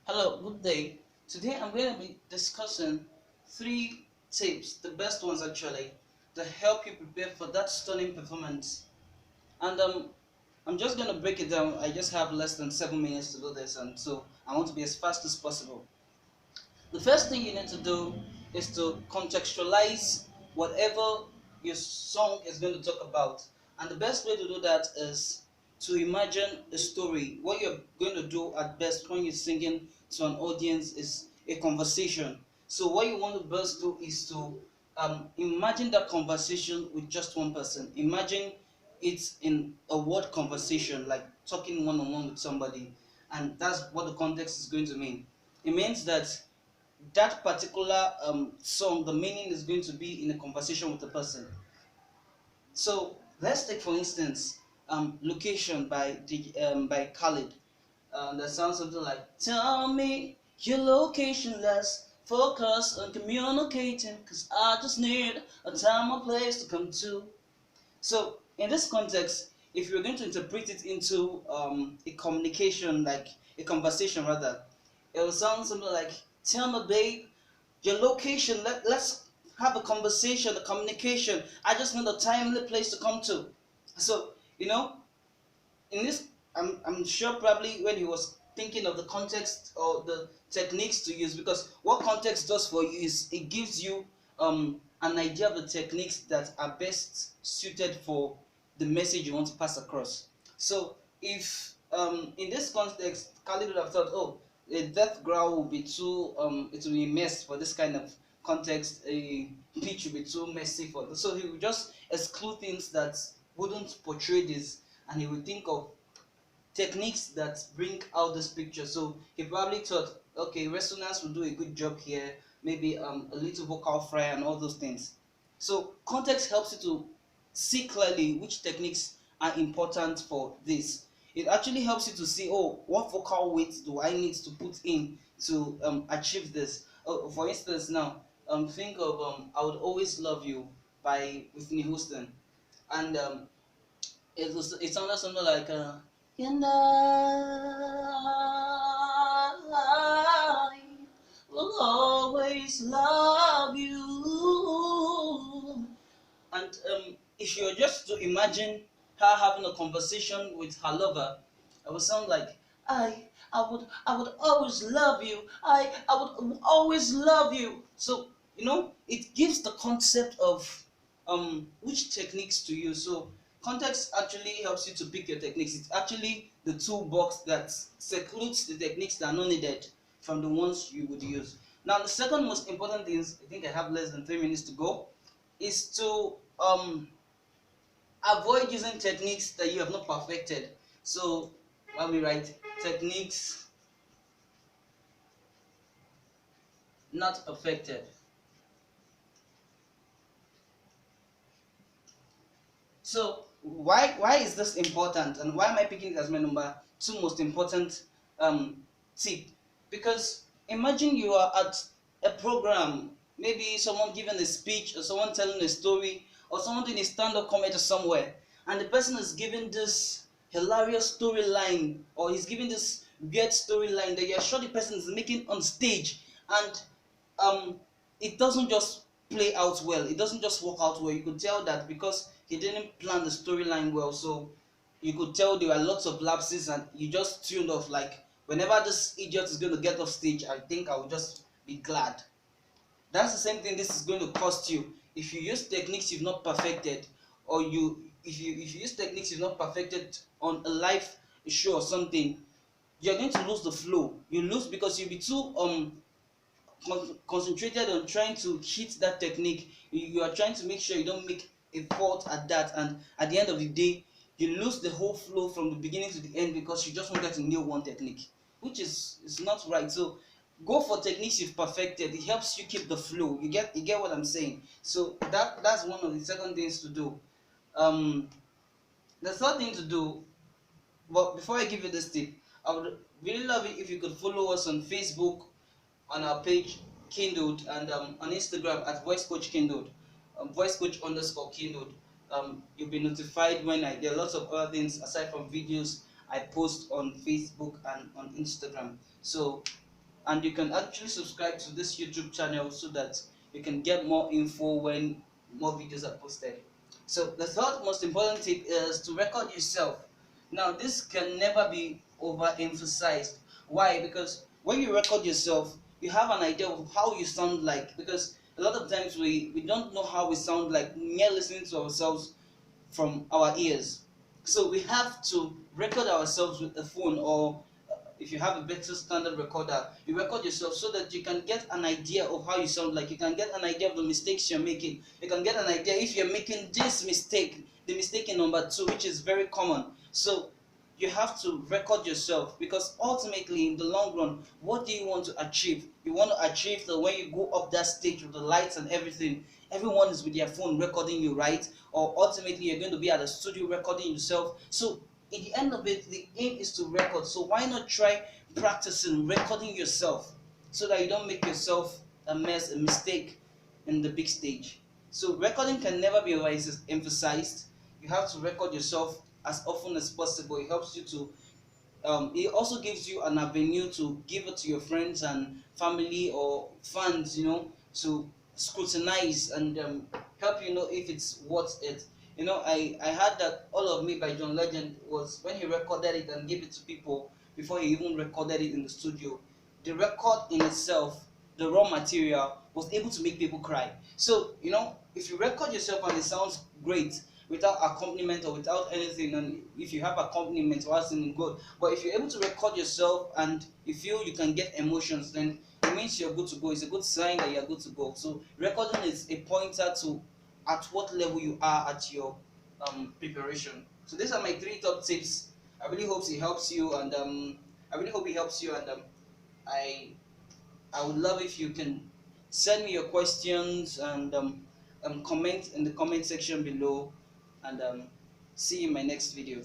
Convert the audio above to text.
Hello, good day. Today I'm going to be discussing three tips, the best ones actually, to help you prepare for that stunning performance. And I'm just going to break it down. I just have less than 7 minutes to do this, and so I want to be as fast as possible. The first thing you need to do is to contextualize whatever your song is going to talk about. And the best way to do that is to imagine a story. What you're going to do at best when you're singing to an audience is a conversation. So what you want to best do is to imagine that conversation with just one person. Imagine it's in a word conversation, like talking one on one with somebody, and that's what the context is going to mean. It means that that particular song, the meaning is going to be in a conversation with the person. So let's take for instance Location by Khalid. That sounds something like, tell me your location, let's focus on communicating, cause I just need a time or place to come to. So in this context, if you're going to interpret it into a communication, like a conversation rather, it will sound something like, tell me babe, your location, let's have a conversation, a communication. I just need a timely place to come to. So, you know, in this, I'm sure probably when he was thinking of the context or the techniques to use, because what context does for you is it gives you an idea of the techniques that are best suited for the message you want to pass across. So if in this context Khalid would have thought, oh, a death growl will be too it will be mess for this kind of context, a pitch will be too messy for this. So he would just exclude things that wouldn't portray this, and he would think of techniques that bring out this picture. So he probably thought, okay, resonance will do a good job here, maybe a little vocal fry and all those things. So context helps you to see clearly which techniques are important for this. It actually helps you to see, oh, what vocal weight do I need to put in to achieve this. For instance, now think of "I Would Always Love You" by Whitney Houston, and it sounded something like and I will always love you. And if you're just to imagine her having a conversation with her lover, it would sound like, I would always love you. I would always love you. So it gives the concept of which techniques to use. So context actually helps you to pick your techniques. It's actually the toolbox that secludes the techniques that are not needed from the ones you would use. Now the second most important thing is, I think I have less than 3 minutes to go, is to avoid using techniques that you have not perfected. So let me write techniques not perfected. So why is this important, and why am I picking it as my number two most important tip? Because imagine you are at a program, maybe someone giving a speech or someone telling a story or someone doing a stand-up comedy somewhere, and the person is giving this hilarious storyline, or he's giving this weird storyline that you're sure the person is making on stage, and um it doesn't just play out well, it doesn't just work out well. You could tell that because he didn't plan the storyline well. So you could tell there were lots of lapses, and you just tuned off, like, whenever this idiot is going to get off stage, I think I will just be glad. That's the same thing this is going to cost you if you use techniques you've not perfected, or if you use techniques you've not perfected on a live show or something. You're going to lose the flow. You lose because you'll be too concentrated on trying to hit that technique. You are trying to make sure you don't make a fault at that, and at the end of the day you lose the whole flow from the beginning to the end because you just wanted to nail one technique, which is not right. So go for techniques you've perfected. It helps you keep the flow. You get what I'm saying? So that's one of the second things to do. um the third thing to do, but before I give you this tip, I would really love it if you could follow us on Facebook, on our page Kindled, and on Instagram at Voice Coach Kindled, Voice Coach underscore Kindled. You'll be notified when there are lots of other things aside from videos I post on Facebook and on Instagram. So and you can actually subscribe to this YouTube channel so that you can get more info when more videos are posted. So the third most important tip is to record yourself. Now this can never be overemphasized. Why? Because when you record yourself, you have an idea of how you sound like. Because a lot of times we don't know how we sound like mere listening to ourselves from our ears. So we have to record ourselves with a phone, or if you have a better standard recorder, you record yourself so that you can get an idea of how you sound like. You can get an idea of the mistakes you're making. You can get an idea if you're making this mistake, the mistake in number two, which is very common. So you have to record yourself, because ultimately in the long run, what do you want to achieve? You want to achieve that when you go up that stage with the lights and everything, everyone is with their phone recording you, right? Or ultimately you're going to be at a studio recording yourself. So in the end of it, the aim is to record. So why not try practicing recording yourself, so that you don't make yourself a mess, a mistake in the big stage. So recording can never be emphasized. You have to record yourself as often as possible. It helps you to it also gives you an avenue to give it to your friends and family or fans, to scrutinize and help you know if it's worth it. I heard that All of Me by John Legend was when he recorded it and gave it to people before he even recorded it in the studio. The record in itself, the raw material, was able to make people cry. So, if you record yourself and it sounds great without accompaniment or without anything, and if you have accompaniment while singing, good. But if you're able to record yourself and you feel you can get emotions, then it means you're good to go. It's a good sign that you're good to go. So recording is a pointer to at what level you are at your preparation. So these are my three top tips. I really hope it helps you, and I really hope it helps you. And I I would love if you can send me your questions and comment in the comment section below, and see you in my next video.